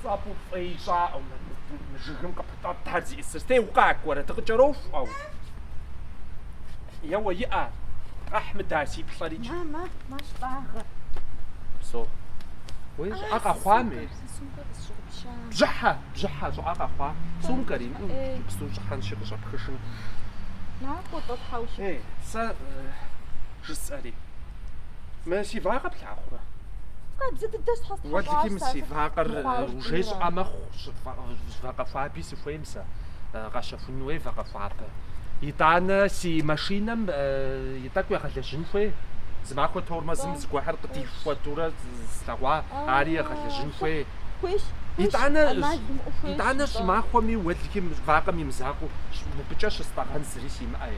صابو فيشا أو نجم كبتات تهزي السرتي وقعك ورا تقجروف أو يا ويا أحمد داسي بخارج ما شطاغ سو ويش أقا خوامي بجحة شو أقا خوام سونكري بسو جحان شيء قشر بخشن ناكو تطحوش إيه سا جسالي ماشي فاقب العقرة بزيد الدرس حصل وديكي مسي فاقر وجيش أمخ فاقا فابي سفويمسا غاشا فنوي فاقا فابا يطعنا سي ماشينم يتاكو يخلجن فوي زماكو تورمازم زكوحر قطيف ودورة زلغوا عارية خلجن فوي كويش يطعنا شماخو مي وديكي فاقا ميمزاقو مبجاش استغان سريسي معاي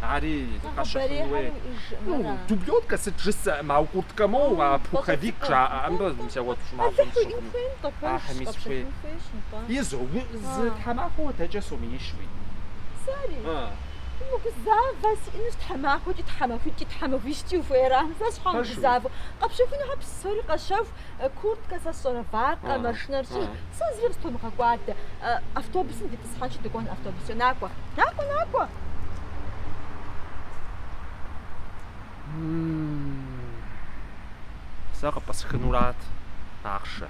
عاري غاشا فنوي دوبيوت كاسة جسا مع وقورت كامو بوخافيك جا أمبر مساوات شماخو حميس فوي يزو تحماخو تجاسو ميشوي ساري بزاف بس إنش تحماخو فيشتيو فيرا بس حام بزاف قبشوفيني هاب السوري قشوف كورت كاسا صورة فاقة ماشنرشي سازري بستو مخاقوات أفتوبس ندي تصحانش تكون أفتوبس ناكوا ساقب بس خنورات عخشة